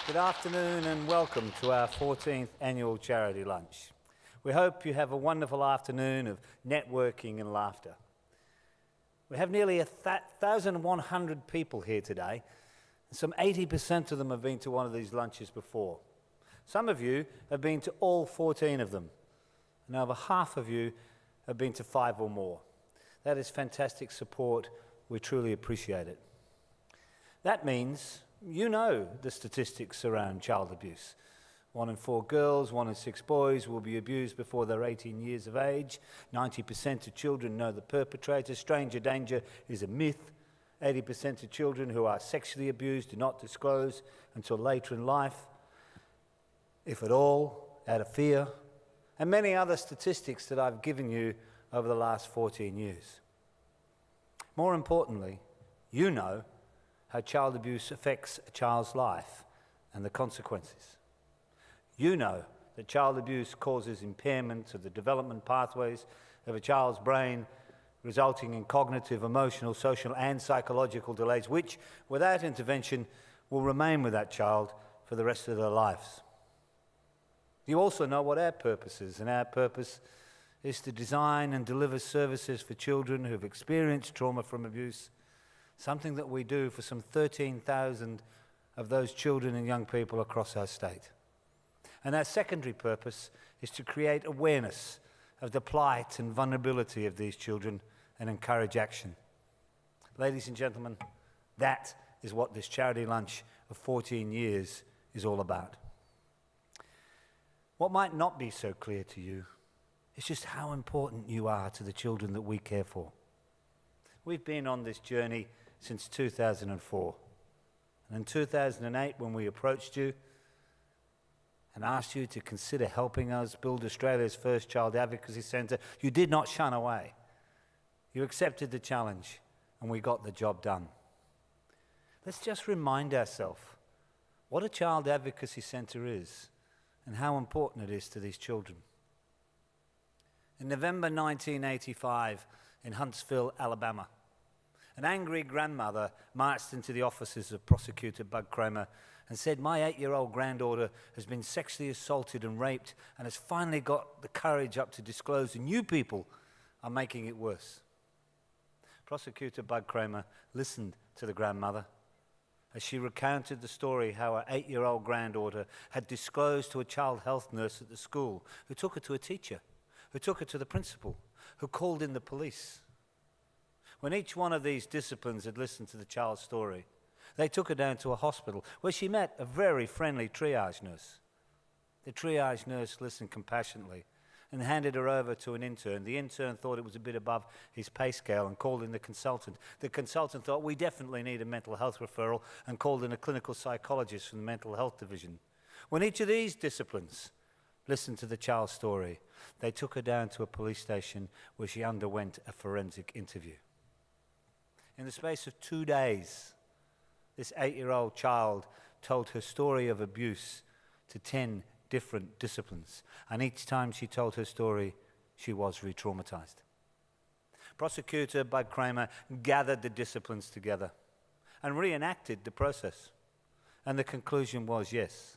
Good afternoon and welcome to our 14th annual charity lunch. We hope you have a wonderful afternoon of networking and laughter. We have nearly 1,100 people here today, and some 80% of them have been to one of these lunches before. Some of you have been to all 14 of them, and over half of you have been to 5 or more. That is fantastic support. We truly appreciate it. That means you know the statistics around child abuse. 1 in 4 girls, 1 in 6 boys will be abused before they're 18 years of age. 90% of children know the perpetrator. Stranger danger is a myth. 80% of children who are sexually abused do not disclose until later in life, if at all, out of fear. And many other statistics that I've given you over the last 14 years. More importantly, you know how child abuse affects a child's life and the consequences. You know that child abuse causes impairment of the development pathways of a child's brain, resulting in cognitive, emotional, social and psychological delays, which, without intervention, will remain with that child for the rest of their lives. You also know what our purpose is, and our purpose is to design and deliver services for children who have experienced trauma from abuse, something that we do for some 13,000 of those children and young people across our state. And our secondary purpose is to create awareness of the plight and vulnerability of these children and encourage action. Ladies and gentlemen, that is what this charity lunch of 14 years is all about. What might not be so clear to you is just how important you are to the children that we care for. We've been on this journey since 2004. And in 2008, when we approached you and asked you to consider helping us build Australia's first child advocacy centre, you did not shun away. You accepted the challenge, and we got the job done. Let's just remind ourselves what a child advocacy centre is and how important it is to these children. In November 1985, in Huntsville, Alabama, an angry grandmother marched into the offices of Prosecutor Bud Kramer and said, "My 8-year-old granddaughter has been sexually assaulted and raped and has finally got the courage up to disclose, and you people are making it worse." Prosecutor Bud Kramer listened to the grandmother as she recounted the story how her 8-year-old granddaughter had disclosed to a child health nurse at the school, who took her to a teacher, who took her to the principal, who called in the police. When each one of these disciplines had listened to the child's story, they took her down to a hospital where she met a very friendly triage nurse. The triage nurse listened compassionately and handed her over to an intern. The intern thought it was a bit above his pay scale and called in the consultant. The consultant thought, "We definitely need a mental health referral," and called in a clinical psychologist from the mental health division. When each of these disciplines listened to the child's story, they took her down to a police station where she underwent a forensic interview. In the space of 2 days, this 8-year-old child told her story of abuse to 10 different disciplines, and each time she told her story, she was re-traumatized. Prosecutor Bud Kramer gathered the disciplines together and reenacted the process, and the conclusion was, yes,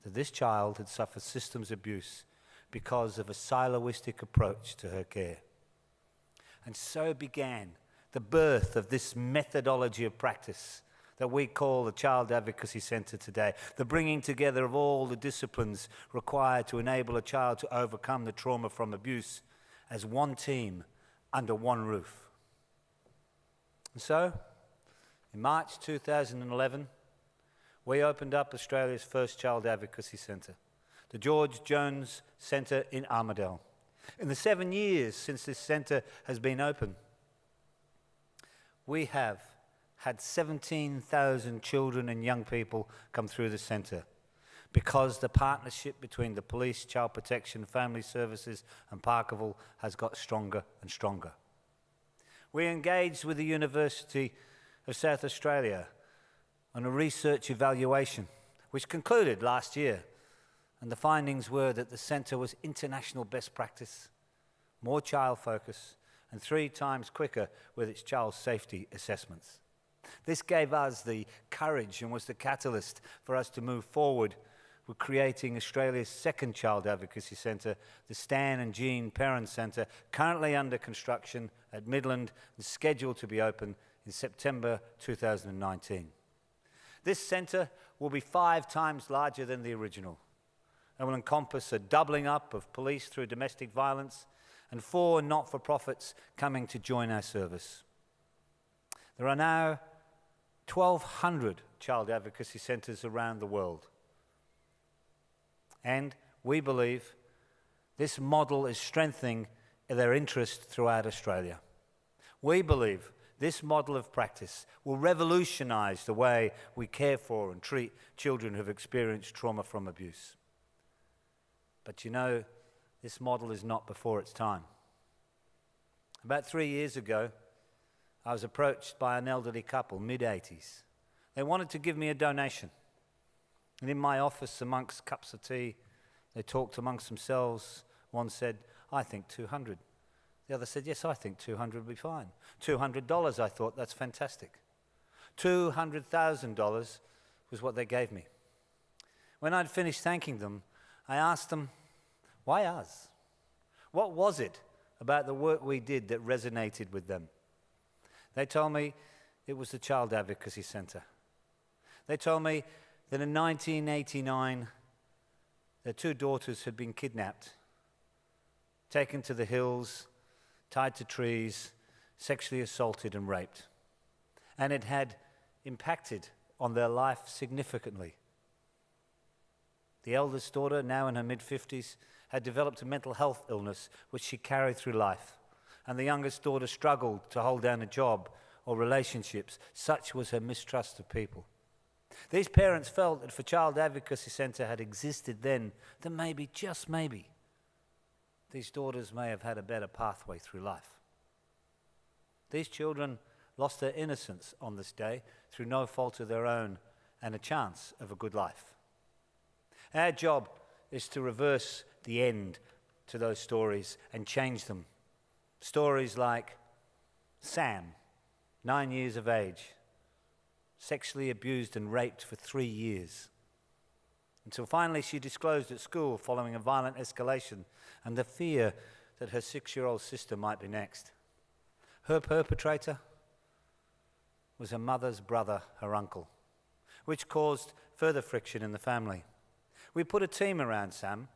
that this child had suffered systems abuse because of a siloistic approach to her care. And so began the birth of this methodology of practice that we call the Child Advocacy Centre today, the bringing together of all the disciplines required to enable a child to overcome the trauma from abuse as one team under one roof. And so, in March 2011, we opened up Australia's first Child Advocacy Centre, the George Jones Centre in Armidale. In the 7 years since this centre has been open, we have had 17,000 children and young people come through the centre because the partnership between the police, child protection, family services and Parkerville has got stronger and stronger. We engaged with the University of South Australia on a research evaluation which concluded last year, and the findings were that the centre was international best practice, more child focus and 3 times quicker with its child safety assessments. This gave us the courage and was the catalyst for us to move forward with creating Australia's second child advocacy centre, the Stan and Jean Parent Centre, currently under construction at Midland and scheduled to be open in September 2019. This centre will be 5 times larger than the original and will encompass a doubling up of police through domestic violence and 4 not-for-profits coming to join our service. There are now 1,200 child advocacy centres around the world. And we believe this model is strengthening their interest throughout Australia. We believe this model of practice will revolutionise the way we care for and treat children who have experienced trauma from abuse. But you know, this model is not before its time. About 3 years ago, I was approached by an elderly couple, mid-80s. They wanted to give me a donation. And in my office, amongst cups of tea, they talked amongst themselves. One said, "I think 200. The other said, "Yes, I think 200 would be fine." $200, I thought, that's fantastic. $200,000 was what they gave me. When I'd finished thanking them, I asked them, why us? What was it about the work we did that resonated with them? They told me it was the Child Advocacy Centre. They told me that in 1989, their 2 daughters had been kidnapped, taken to the hills, tied to trees, sexually assaulted and raped. And it had impacted on their life significantly. The eldest daughter, now in her mid-50s, had developed a mental health illness which she carried through life. And the youngest daughter struggled to hold down a job or relationships. Such was her mistrust of people. These parents felt that if a child advocacy centre had existed then maybe, just maybe, these daughters may have had a better pathway through life. These children lost their innocence on this day through no fault of their own and a chance of a good life. Our job is to reverse the end to those stories and change them. Stories like Sam, 9 years of age, sexually abused and raped for 3 years, until finally she disclosed at school following a violent escalation and the fear that her 6-year-old sister might be next. Her perpetrator was her mother's brother, her uncle, which caused further friction in the family. We put a team around Sam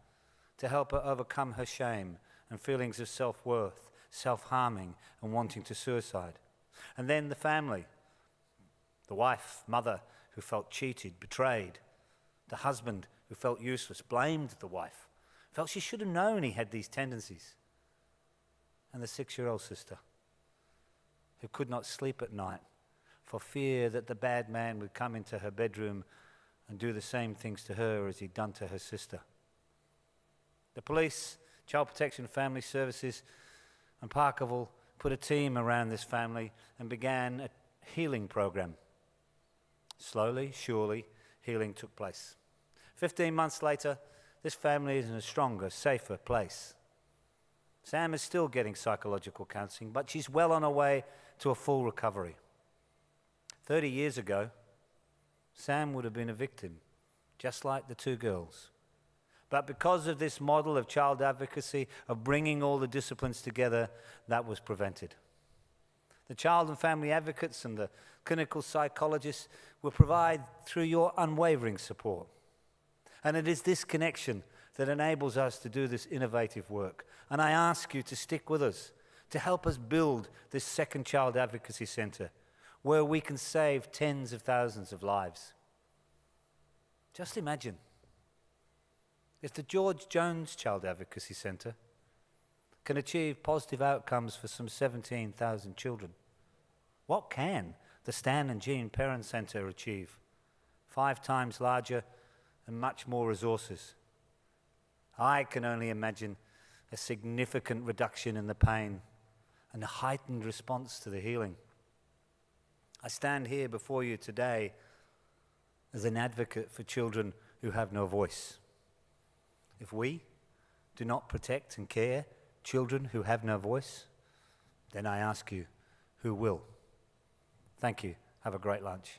to help her overcome her shame and feelings of self-worth, self-harming and wanting to suicide. And then the family, the wife, mother, who felt cheated, betrayed, the husband who felt useless, blamed the wife, felt she should have known he had these tendencies, and the 6-year-old sister who could not sleep at night for fear that the bad man would come into her bedroom and do the same things to her as he'd done to her sister. The police, Child Protection Family Services and Parkerville put a team around this family and began a healing program. Slowly, surely, healing took place. 15 months later, this family is in a stronger, safer place. Sam is still getting psychological counselling, but she's well on her way to a full recovery. 30 years ago, Sam would have been a victim, just like the 2 girls. But because of this model of child advocacy, of bringing all the disciplines together, that was prevented. The child and family advocates and the clinical psychologists will provide through your unwavering support. And it is this connection that enables us to do this innovative work. And I ask you to stick with us, to help us build this second child advocacy centre, where we can save tens of thousands of lives. Just imagine if the George Jones Child Advocacy Centre can achieve positive outcomes for some 17,000 children, what can the Stan and Jean Parent Centre achieve? 5 times larger and much more resources. I can only imagine a significant reduction in the pain and a heightened response to the healing. I stand here before you today as an advocate for children who have no voice. If we do not protect and care children who have no voice, then I ask you, who will? Thank you. Have a great lunch.